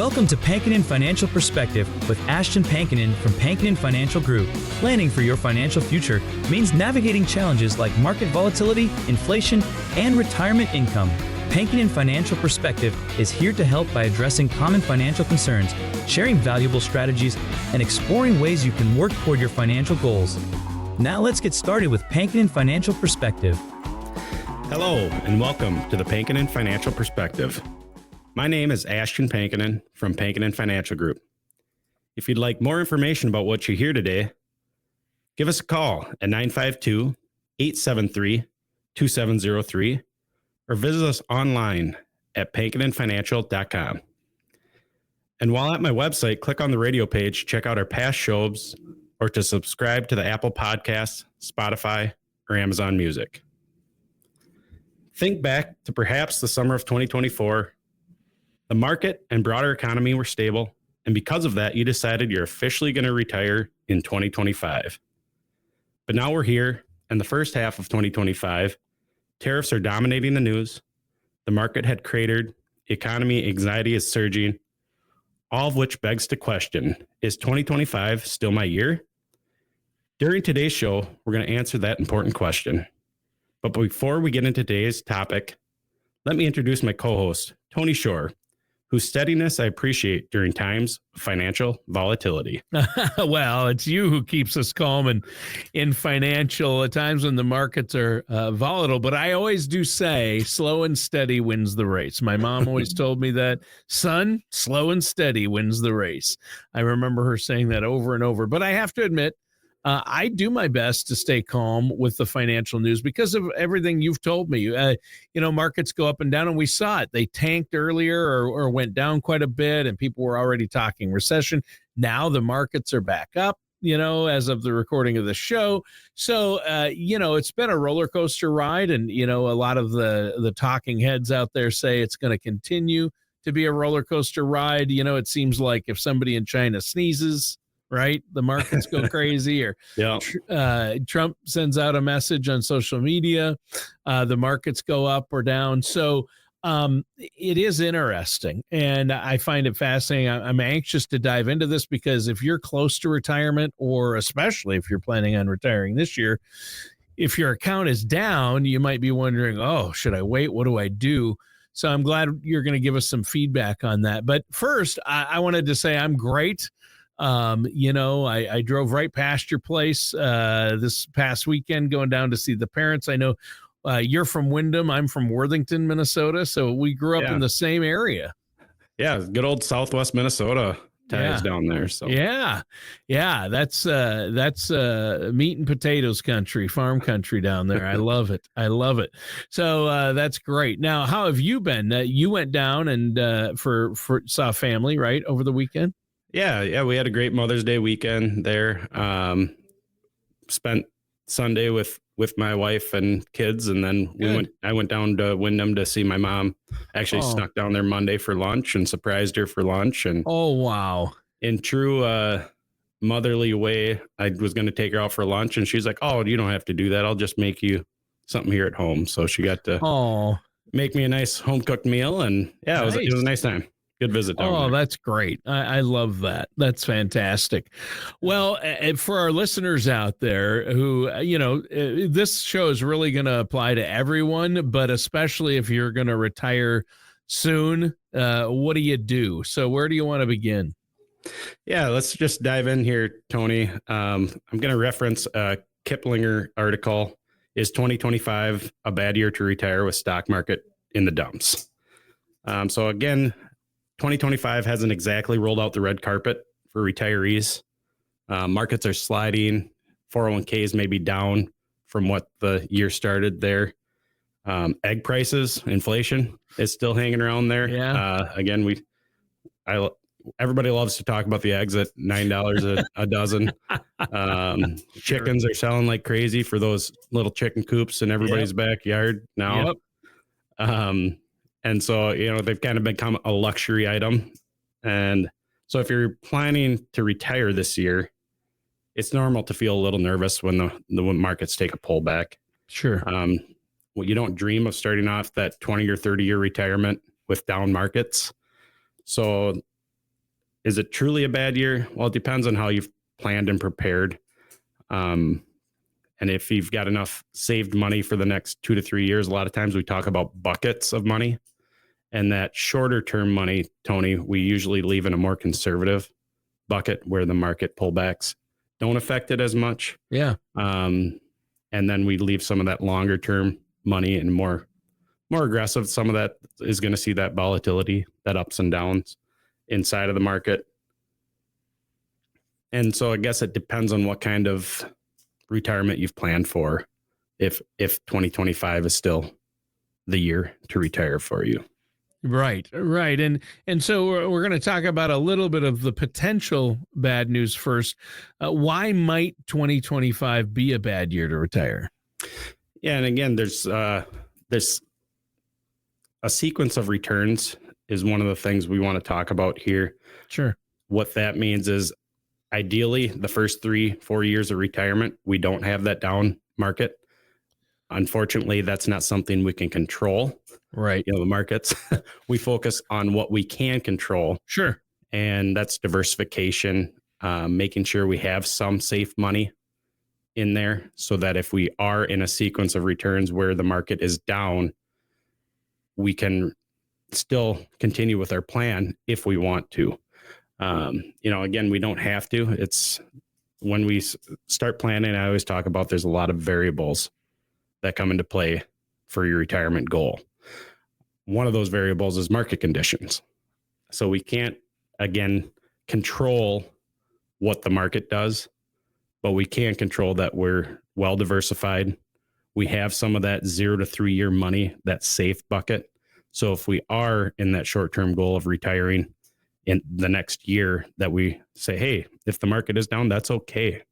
Welcome to Pankinen Financial Perspective with Ashton Pankinen from Pankinen Financial Group. Planning for your financial future means navigating challenges like market volatility, inflation, and retirement income. Pankinen Financial Perspective is here to help by addressing common financial concerns, sharing valuable strategies, and exploring ways you can work toward your financial goals. Now let's get started with Pankinen Financial Perspective. Hello, and welcome to the Pankinen Financial Perspective. My name is Ashton Pankinen from Pankinen Financial Group. If you'd like more information about what you hear today, give us a call at 952-873-2703 or visit us online at pankinenfinancial.com. And while at my website, click on the radio page, check out our past shows, or to subscribe to the Apple Podcasts, Spotify, or Amazon Music. Think back to perhaps the summer of 2024. The market and broader economy were stable, and because of that, you decided you're officially going to retire in 2025. But now we're here, and the first half of 2025, tariffs are dominating the news, the market had cratered, economy anxiety is surging, all of which begs to question, is 2025 still my year? During today's show, we're going to answer that important question. But before we get into today's topic, let me introduce my co-host, Tony Shore, whose steadiness I appreciate during times of financial volatility. Well, it's you who keeps us calm and in financial at times when the markets are volatile. But I always do say slow and steady wins the race. My mom always told me that, son, slow and steady wins the race. I remember her saying that over and over. But I have to admit, I do my best to stay calm with the financial news because of everything you've told me. Markets go up and down, and we saw it. They tanked earlier or went down quite a bit, and people were already talking recession. Now the markets are back up, as of the recording of the show. So, it's been a roller coaster ride, and, a lot of the talking heads out there say it's going to continue to be a roller coaster ride. It seems like if somebody in China sneezes, right, the markets go crazy, or Trump sends out a message on social media, the markets go up or down. So it is interesting, and I find it fascinating. I'm anxious to dive into this because if you're close to retirement, or especially if you're planning on retiring this year, if your account is down, you might be wondering, oh, should I wait? What do I do? So I'm glad you're going to give us some feedback on that. But first, I wanted to say I'm great. I drove right past your place this past weekend going down to see the parents. I know you're from Windham. I'm from Worthington, Minnesota. So we grew up in the same area. Yeah, good old Southwest Minnesota ties down there. So yeah, that's meat and potatoes country, farm country down there. I love it. So that's great. Now, how have you been? You went down and for saw family, right, over the weekend? Yeah, we had a great Mother's Day weekend there. Spent Sunday with my wife and kids, and then I went down to Windham to see my mom. Actually snuck down there Monday for lunch and surprised her for lunch. And oh, wow. In true motherly way, I was going to take her out for lunch, and she's like, "Oh, you don't have to do that. I'll just make you something here at home." So she got to make me a nice home cooked meal, and nice. It was a nice time. Good visit down there. That's great. I love that. That's fantastic. Well, for our listeners out there who, this show is really going to apply to everyone, but especially if you're going to retire soon, what do you do? So where do you want to begin? Yeah, let's just dive in here, Tony. I'm going to reference a Kiplinger article. Is 2025 a bad year to retire with stock market in the dumps? So again, 2025 hasn't exactly rolled out the red carpet for retirees. Markets are sliding. 401ks may be down from what the year started there. Egg prices, inflation is still hanging around there. Yeah. Again, everybody loves to talk about the eggs at $9 a dozen. Chickens are selling like crazy for those little chicken coops in everybody's backyard now. Yep. And so, they've kind of become a luxury item. And so if you're planning to retire this year, it's normal to feel a little nervous when the markets take a pullback. Sure. Well, you don't dream of starting off that 20 or 30 year retirement with down markets. So is it truly a bad year? Well, it depends on how you've planned and prepared. And if you've got enough saved money for the next 2 to 3 years, a lot of times we talk about buckets of money, and that shorter term money, Tony, we usually leave in a more conservative bucket where the market pullbacks don't affect it as much. Yeah. And then we leave some of that longer term money and more aggressive. Some of that is going to see that volatility, that ups and downs inside of the market. And so I guess it depends on what kind of retirement you've planned for, if 2025 is still the year to retire for you. Right. And so we're going to talk about a little bit of the potential bad news first. Why might 2025 be a bad year to retire? Yeah, and again, there's a sequence of returns is one of the things we want to talk about here. Sure. What that means is ideally the first 3-4 years of retirement, we don't have that down market. Unfortunately, that's not something we can control. Right. The markets, we focus on what we can control. Sure. And that's diversification, making sure we have some safe money in there so that if we are in a sequence of returns where the market is down, we can still continue with our plan if we want to. Again, we don't have to. It's when we start planning, I always talk about there's a lot of variables that come into play for your retirement goal. One of those variables is market conditions. So we can't, again, control what the market does, but we can control that we're well diversified. We have some of that 0 to 3 year money, that safe bucket. So if we are in that short-term goal of retiring in the next year, that we say, hey, if the market is down, that's okay.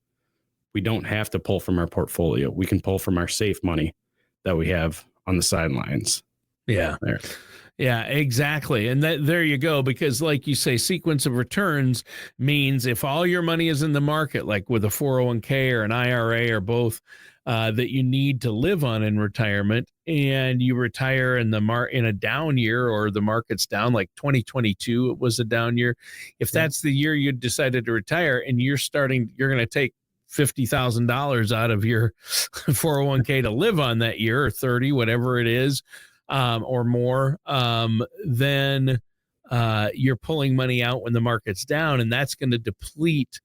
We don't have to pull from our portfolio. We can pull from our safe money that we have on the sidelines. Yeah. There. Yeah, exactly. And there you go. Because like you say, sequence of returns means if all your money is in the market, like with a 401k or an IRA or both, that you need to live on in retirement, and you retire in in a down year, or the market's down, like 2022, it was a down year. If that's the year you decided to retire and you're going to take $50,000 out of your 401k to live on that year, or 30, whatever it is, or more, then you're pulling money out when the market's down, and that's going to deplete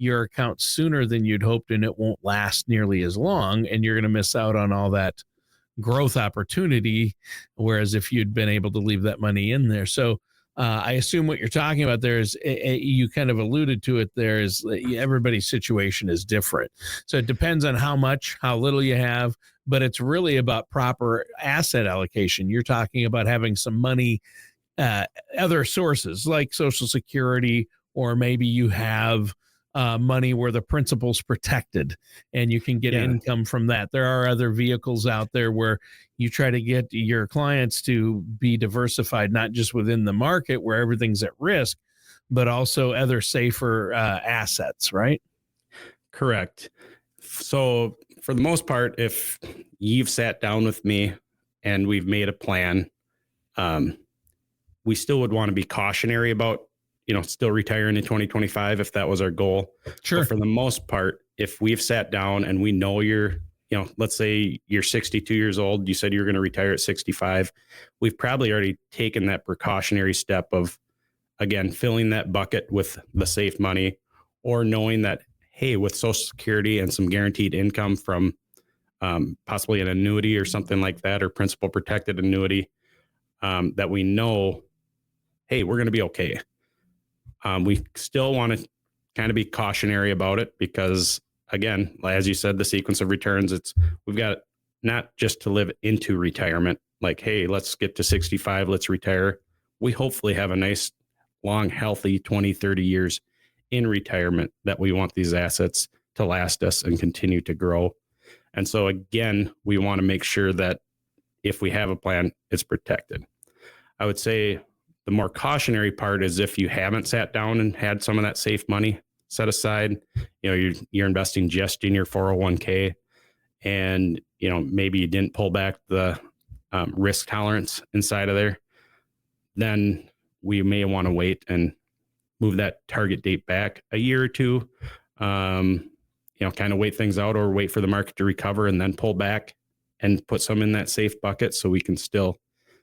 your account sooner than you'd hoped, and it won't last nearly as long, and you're going to miss out on all that growth opportunity, whereas if you'd been able to leave that money in there. So I assume what you're talking about there is, you kind of alluded to it there, is everybody's situation is different. So it depends on how little you have, but it's really about proper asset allocation. You're talking about having some money, other sources like Social Security, or maybe you have money where the principal's protected and you can get income from that. There are other vehicles out there where you try to get your clients to be diversified, not just within the market where everything's at risk, but also other safer assets, right? Correct. So for the most part, if you've sat down with me and we've made a plan, we still would want to be cautionary about, still retiring in 2025 if that was our goal. Sure. But for the most part, if we've sat down and we know let's say you're 62 years old, you said you were going to retire at 65. We've probably already taken that precautionary step of, again, filling that bucket with the safe money, or knowing that, hey, with Social Security and some guaranteed income from possibly an annuity or something like that, or principal protected annuity, that we know, hey, we're going to be okay. We still want to kind of be cautionary about it because, again, as you said, the sequence of returns, we've got not just to live into retirement, like, hey, let's get to 65, let's retire. We hopefully have a nice, long, healthy 20, 30 years in retirement that we want these assets to last us and continue to grow. And so, again, we want to make sure that if we have a plan, it's protected. I would say the more cautionary part is if you haven't sat down and had some of that safe money set aside, you're investing just in your 401k, and, maybe you didn't pull back the risk tolerance inside of there, then we may want to wait and move that target date back a year or two, kind of wait things out or wait for the market to recover and then pull back and put some in that safe bucket so we can still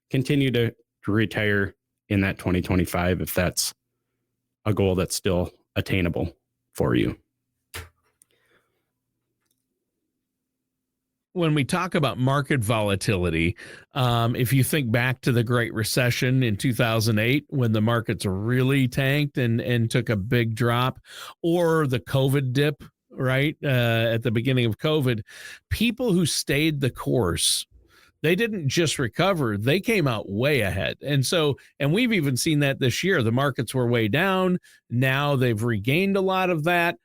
continue to retire in that 2025 if that's a goal that's still attainable for you. When we talk about market volatility, if you think back to the Great Recession in 2008, when the markets really tanked and took a big drop, or the COVID dip, right, at the beginning of COVID, people who stayed the course, they didn't just recover, they came out way ahead. And we've even seen that this year. The markets were way down. Now they've regained a lot of that.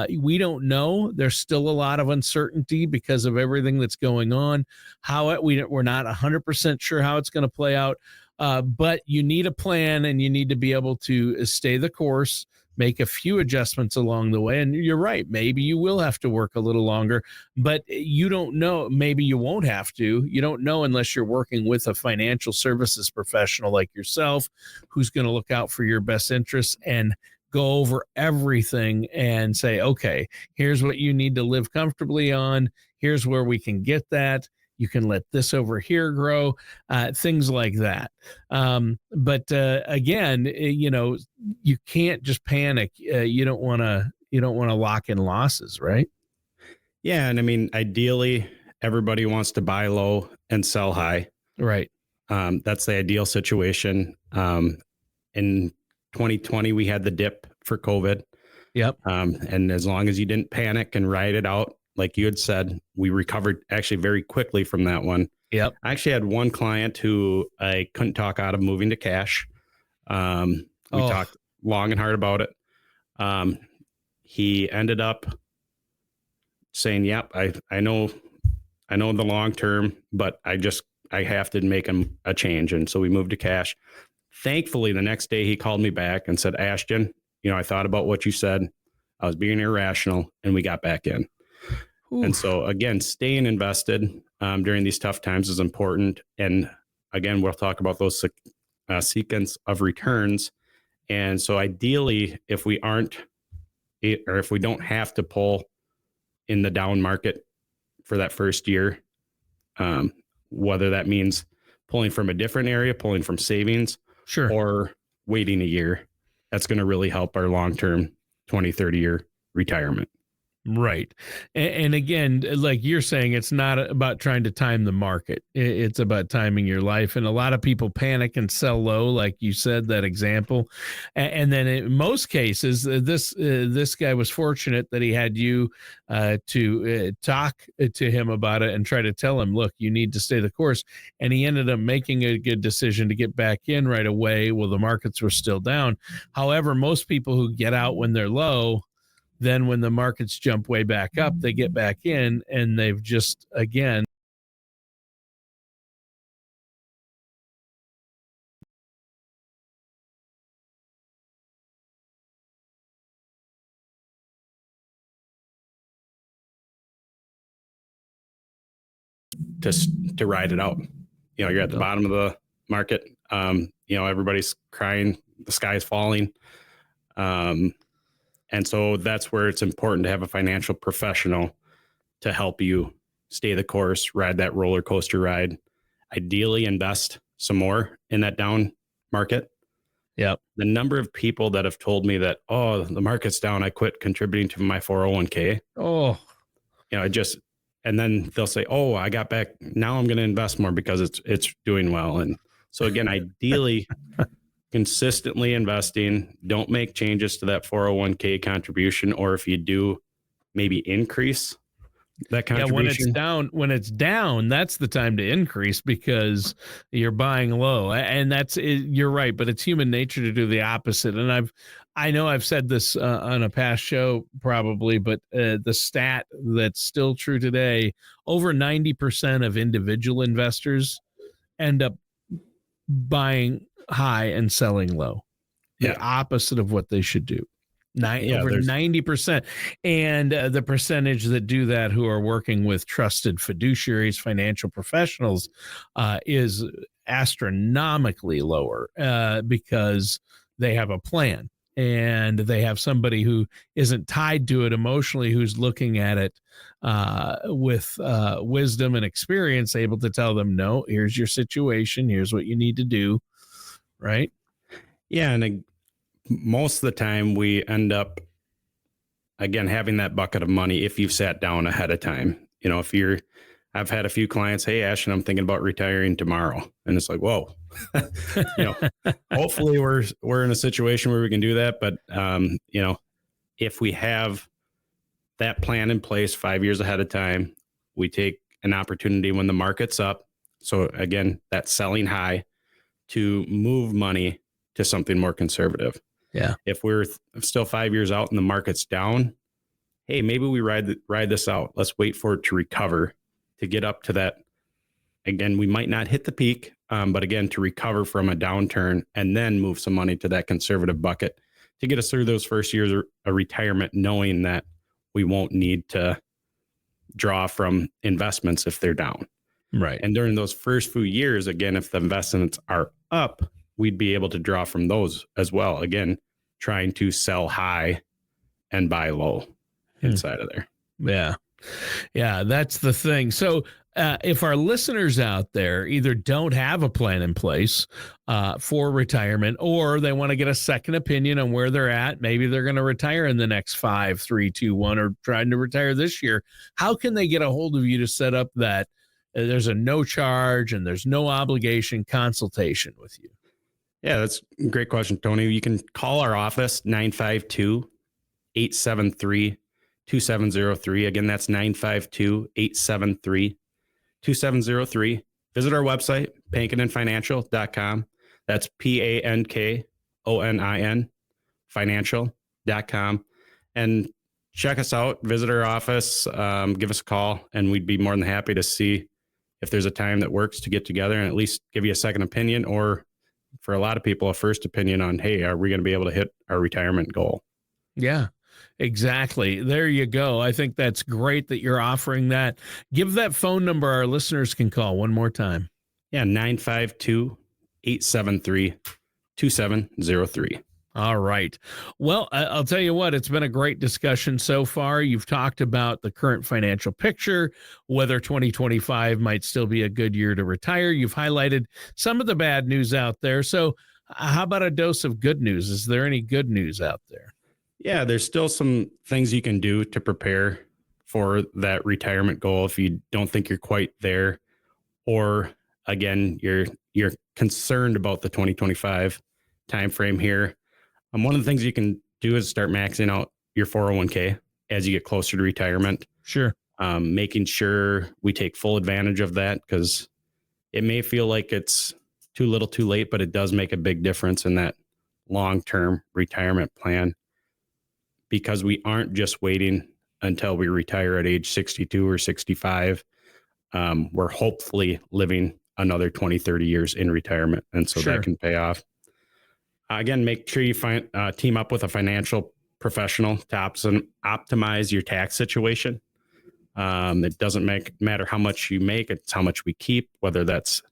We don't know. There's still a lot of uncertainty because of everything that's going on. We're not 100% sure how it's going to play out. But you need a plan, and you need to be able to stay the course, make a few adjustments along the way. And you're right. Maybe you will have to work a little longer, but you don't know. Maybe you won't have to. You don't know unless you're working with a financial services professional like yourself, who's going to look out for your best interests and go over everything and say, okay, here's what you need to live comfortably on. Here's where we can get that. You can let this over here grow, things like that. But again, you can't just panic. You don't want to lock in losses, right? Yeah. And I mean, ideally, everybody wants to buy low and sell high. Right. That's the ideal situation. In 2020, we had the dip for COVID. Yep. And as long as you didn't panic and ride it out, like you had said, we recovered actually very quickly from that one. Yep. I actually had one client who I couldn't talk out of moving to cash. We talked long and hard about it. He ended up saying, yep, I know the long term, but I have to make him a change. And so we moved to cash. Thankfully, the next day he called me back and said, Ashton, I thought about what you said. I was being irrational, and we got back in. Oof. And so again, staying invested during these tough times is important. And again, we'll talk about those sequence of returns. And so ideally, if we don't have to pull in the down market for that first year, whether that means pulling from a different area, pulling from savings, sure, or waiting a year, that's going to really help our long-term 20, 30-year retirement. Right. And again, like you're saying, it's not about trying to time the market. It's about timing your life. And a lot of people panic and sell low, like you said, that example. And then in most cases, this guy was fortunate that he had you to talk to him about it and try to tell him, look, you need to stay the course. And he ended up making a good decision to get back in right away while the markets were still down. However, most people who get out when they're low, then when the markets jump way back up, they get back in, and they've just, again, to ride it out. You're at the bottom of the market. Everybody's crying, the sky's falling. And so that's where it's important to have a financial professional to help you stay the course, ride that roller coaster ride. Ideally, invest some more in that down market. Yeah. The number of people that have told me that, the market's down, I quit contributing to my 401k. And then they'll say, I got back. Now I'm going to invest more because it's doing well. And so again, ideally, consistently investing, don't make changes to that 401k contribution, or if you do, maybe increase that contribution. Yeah, when it's down, that's the time to increase because you're buying low. And you're right, but it's human nature to do the opposite. And I know I've said this on a past show probably, but the stat that's still true today, over 90% of individual investors end up buying high and selling low. The opposite of what they should do. Over 90%. And the percentage that do that, who are working with trusted fiduciaries, financial professionals, is astronomically lower because they have a plan and they have somebody who isn't tied to it emotionally, who's looking at it with wisdom and experience, able to tell them, no, here's your situation, here's what you need to do, right? Yeah, and most of the time we end up, again, having that bucket of money if you've sat down ahead of time. I've had a few clients, hey, Ashton, I'm thinking about retiring tomorrow. And it's like, whoa, hopefully we're in a situation where we can do that. But, if we have that plan in place 5 years ahead of time, we take an opportunity when the market's up. So again, that selling high to move money to something more conservative. Yeah. If we're still 5 years out and the market's down, hey, maybe we ride this out. Let's wait for it to recover to get up to that. Again, we might not hit the peak, but again, to recover from a downturn and then move some money to that conservative bucket to get us through those first years of retirement, knowing that we won't need to draw from investments if they're down. Right. And during those first few years, again, if the investments are up, we'd be able to draw from those as well. Again, trying to sell high and buy low inside of there. Yeah. Yeah, that's the thing. So if our listeners out there either don't have a plan in place for retirement, or they want to get a second opinion on where they're at, maybe they're going to retire in the next 5, 3, 2, 1, or trying to retire this year, how can they get a hold of you to set up that there's a no charge and there's no obligation consultation with you? Yeah, that's a great question, Tony. You can call our office, 952-873-2703. Again, that's 952-873-2703. Visit our website, pankinonfinancial.com. That's PANKONIN financial.com. And check us out, visit our office, give us a call, and we'd be more than happy to see if there's a time that works to get together and at least give you a second opinion, or for a lot of people, a first opinion on, hey, are we going to be able to hit our retirement goal? Yeah, exactly. There you go. I think that's great that you're offering that. Give that phone number our listeners can call one more time. Yeah, 952-873-2703. All right. Well, I'll tell you what, it's been a great discussion so far. You've talked about the current financial picture, whether 2025 might still be a good year to retire. You've highlighted some of the bad news out there. So how about a dose of good news? Is there any good news out there? Yeah, there's still some things you can do to prepare for that retirement goal if you don't think you're quite there, or again, you're concerned about the 2025 timeframe here. One of the things you can do is start maxing out your 401k as you get closer to retirement. Sure. Making sure we take full advantage of that, because it may feel like it's too little too late, but it does make a big difference in that long-term retirement plan, because we aren't just waiting until we retire at age 62 or 65. We're hopefully living another 20, 30 years in retirement. And so that can pay off. Again, make sure you team up with a financial professional to optimize your tax situation. It doesn't matter how much you make, it's how much we keep, whether that's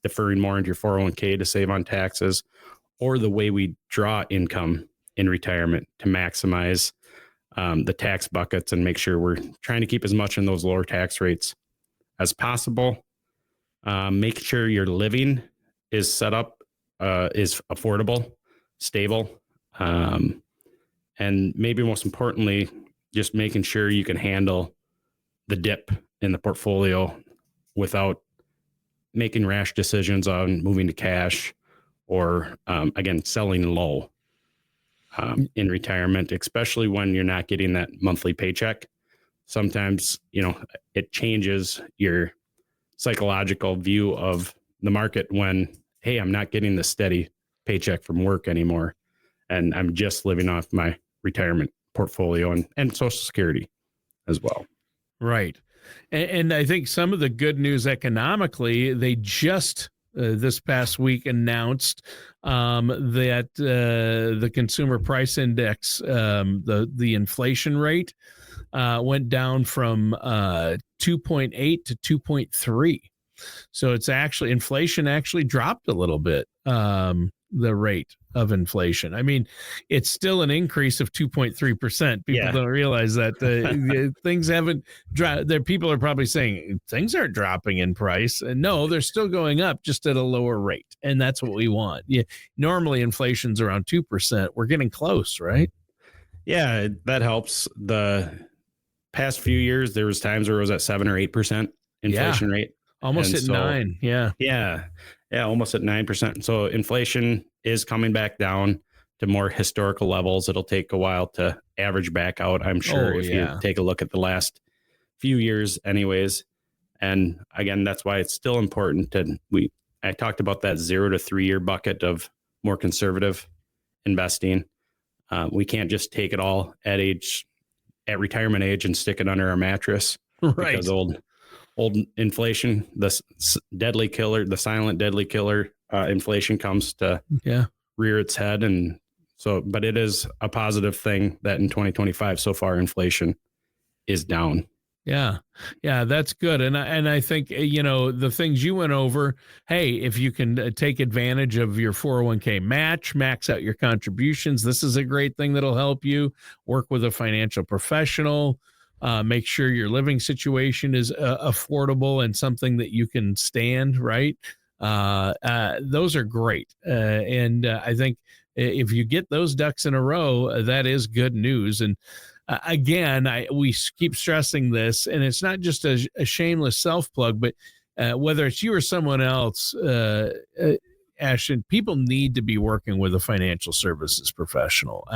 deferring more into your 401k to save on taxes, or the way we draw income in retirement to maximize the tax buckets and make sure we're trying to keep as much in those lower tax rates as possible. Make sure your living is set up, is affordable, stable, and maybe most importantly, just making sure you can handle the dip in the portfolio without making rash decisions on moving to cash or, again, selling low in retirement, especially when you're not getting that monthly paycheck. Sometimes, it changes your psychological view of the market when, hey, I'm not getting the steady paycheck from work anymore, and I'm just living off my retirement portfolio and Social Security as well. Right. And I think some of the good news economically, they just this past week announced that the consumer price index, the inflation rate went down from 2.8 to 2.3. So it's actually, inflation actually dropped a little bit the rate of inflation. I mean, it's still an increase of 2.3%. People don't realize that things haven't dropped. There, people are probably saying things aren't dropping in price. And no, they're still going up, just at a lower rate. And that's what we want. Yeah, normally inflation's around 2%. We're getting close, right? Yeah, that helps. The past few years, there was times where it was at 7 or 8% inflation rate. Almost at 9. Yeah, almost at 9%. So inflation is coming back down to more historical levels. It'll take a while to average back out, I'm sure, if you take a look at the last few years anyways. And again, that's why it's still important I talked about that 0 to 3 year bucket of more conservative investing. We can't just take it all at retirement age and stick it under our mattress. Right. Because old inflation, the deadly killer, the silent deadly killer, inflation comes to rear its head. And so, but it is a positive thing that in 2025 so far, inflation is down. Yeah, that's good. And I think, the things you went over, hey, if you can take advantage of your 401k match, max out your contributions, this is a great thing that'll help you. Work with a financial professional, make sure your living situation is affordable and something that you can stand, right? Those are great. And I think if you get those ducks in a row, that is good news. And again, we keep stressing this, and it's not just a shameless self-plug, but whether it's you or someone else, Ashton, people need to be working with a financial services professional.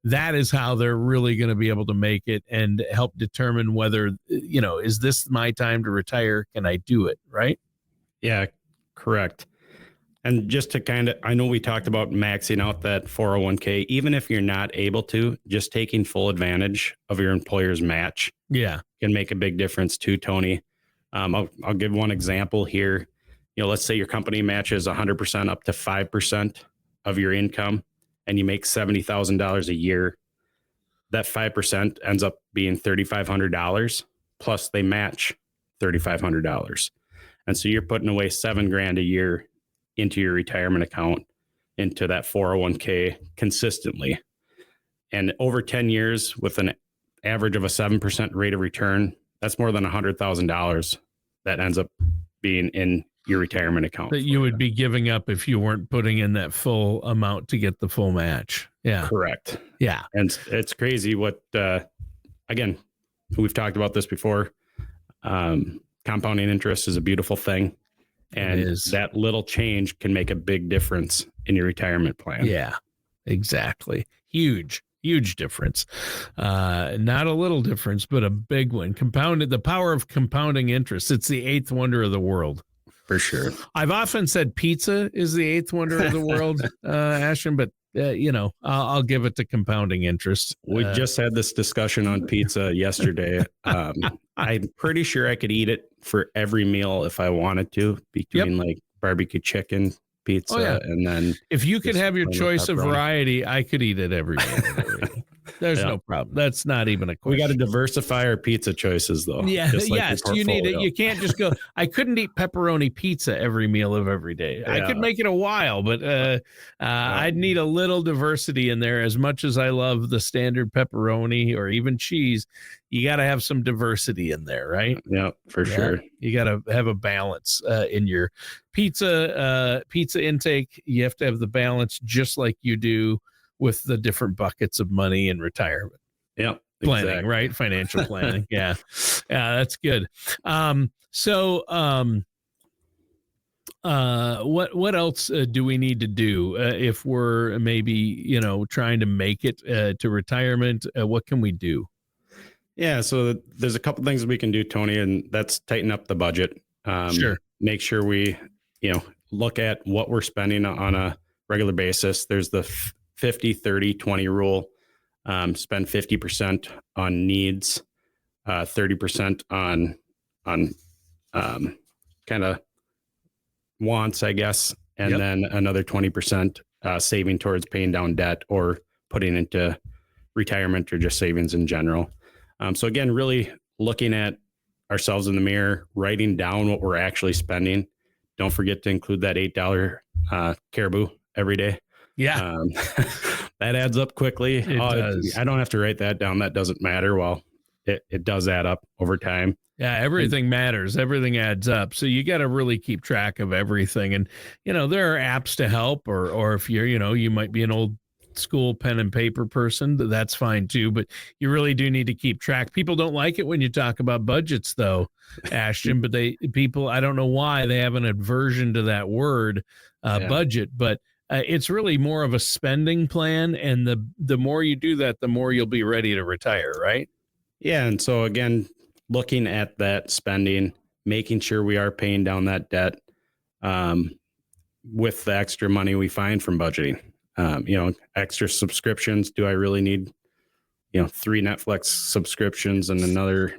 That is how they're really going to be able to make it and help determine whether, is this my time to retire? Can I do it? Right? Yeah, correct. And just to I know we talked about maxing out that 401k, even if you're not able to, just taking full advantage of your employer's match can make a big difference too, Tony. I'll give one example here. Let's say your company matches 100% up to 5% of your income and you make $70,000 a year. That 5% ends up being $3,500 plus they match $3,500. And so you're putting away $7,000 a year into your retirement account, into that 401k consistently. And over 10 years with an average of a 7% rate of return, that's more than $100,000 that ends up being in your retirement account. That you would be giving up if you weren't putting in that full amount to get the full match. Yeah. Correct. Yeah. And it's crazy what, again, we've talked about this before. Compounding interest is a beautiful thing. And that little change can make a big difference in your retirement plan. Yeah, exactly. Huge difference. Not a little difference, but a big one. The power of compounding interest. It's the eighth wonder of the world. For sure. I've often said pizza is the eighth wonder of the world, Ashton, but I'll give it to compounding interest. We just had this discussion on pizza yesterday. I'm pretty sure I could eat it for every meal if I wanted to, between like barbecue chicken, pizza, and then if you could have your choice of variety, I could eat it every meal. There's no problem. That's not even a question. We got to diversify our pizza choices, though. Yeah, yes, you need it. You can't just go, I couldn't eat pepperoni pizza every meal of every day. Yeah. I could make it a while, but I'd need a little diversity in there. As much as I love the standard pepperoni or even cheese, you got to have some diversity in there, right? Yeah, for sure. You got to have a balance in your pizza intake. You have to have the balance just like you do with the different buckets of money in retirement. Yeah. Planning, exactly. Right? Financial planning. Yeah, that's good. What else do we need to do if we're maybe, trying to make it to retirement? What can we do? Yeah. So there's a couple things we can do, Tony, and that's tighten up the budget. Sure. Make sure we, look at what we're spending on a regular basis. There's the 50-30-20 rule. Spend 50% on needs, 30% on kind of wants, I guess, and then another 20% saving towards paying down debt or putting into retirement or just savings in general. So again, really looking at ourselves in the mirror, writing down what we're actually spending. Don't forget to include that $8 Caribou every day. Yeah, That adds up quickly. it does. I don't have to write that down. That doesn't matter. Well, it does add up over time. Yeah, everything matters. Everything adds up. So you got to really keep track of everything. And, there are apps to help, or if you're, you might be an old school pen and paper person, that's fine too. But you really do need to keep track. People don't like it when you talk about budgets though, Ashton, but people, I don't know why they have an aversion to that word, budget, but it's really more of a spending plan. And the more you do that, the more you'll be ready to retire, right? Yeah. And so again, looking at that spending, making sure we are paying down that debt with the extra money we find from budgeting. Extra subscriptions. Do I really need, 3 Netflix subscriptions and another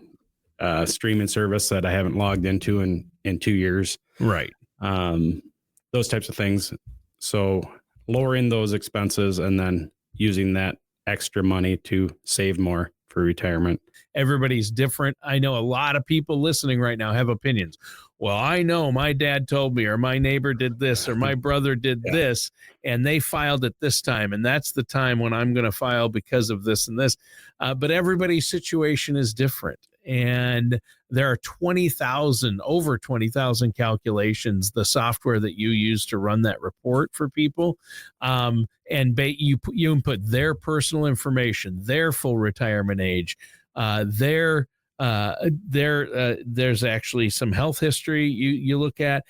streaming service that I haven't logged into in 2 years? Right. Those types of things. So lowering those expenses and then using that extra money to save more for retirement. Everybody's different. I know a lot of people listening right now have opinions. Well, I know my dad told me, or my neighbor did this, or my brother did this, and they filed at this time. And that's the time when I'm going to file because of this and this. But everybody's situation is different. And there are over 20,000 calculations, the software that you use to run that report for people. And you input their personal information, their full retirement age, there's actually some health history you look at,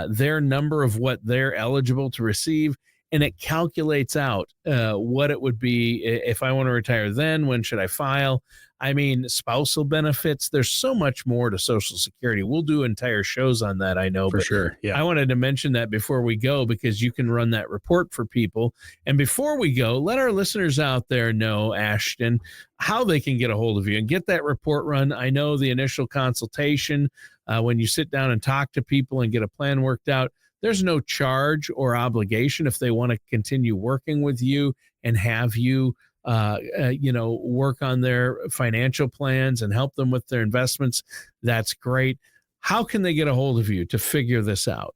their number of what they're eligible to receive, and it calculates out what it would be if I want to retire then, when should I file? I mean, spousal benefits, there's so much more to Social Security. We'll do entire shows on that, I know. For sure. Yeah. I wanted to mention that before we go, because you can run that report for people. And before we go, let our listeners out there know, Ashton, how they can get a hold of you and get that report run. I know the initial consultation, when you sit down and talk to people and get a plan worked out, there's no charge or obligation if they want to continue working with you and have you work on their financial plans and help them with their investments. That's great. How can they get a hold of you to figure this out?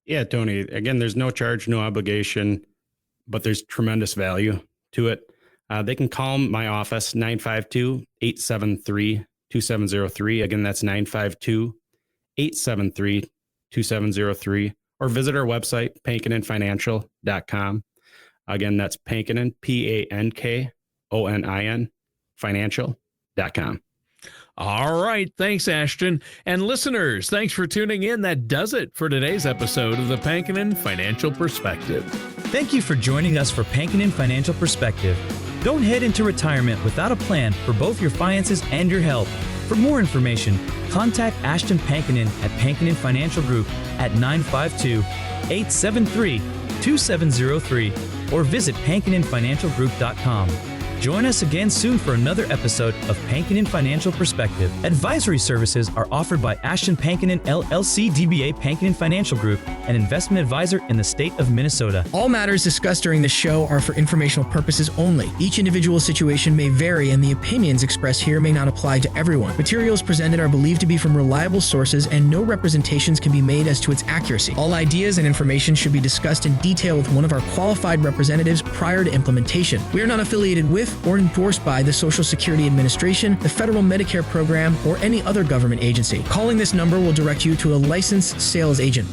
Yeah, Tony, again, there's no charge, no obligation, but there's tremendous value to it. They can call my office, 952-873-2703. Again, that's 952-873-2703, or visit our website, pankinonfinancial.com. Again, that's Pankonin, PANKONIN, financial.com. All right. Thanks, Ashton. And listeners, thanks for tuning in. That does it for today's episode of the Pankonin Financial Perspective. Thank you for joining us for Pankonin Financial Perspective. Don't head into retirement without a plan for both your finances and your health. For more information, contact Ashton Pankonin at Pankonin Financial Group at 952-873-2703 or visit pankoninfinancialgroup.com. Join us again soon for another episode of Pankonin Financial Perspective. Advisory services are offered by Ashton Pankonin LLC DBA Pankonin Financial Group, an investment advisor in the state of Minnesota. All matters discussed during the show are for informational purposes only. Each individual situation may vary, and the opinions expressed here may not apply to everyone. Materials presented are believed to be from reliable sources, and no representations can be made as to its accuracy. All ideas and information should be discussed in detail with one of our qualified representatives prior to implementation. We are not affiliated with or endorsed by the Social Security Administration, the Federal Medicare Program, or any other government agency. Calling this number will direct you to a licensed sales agent.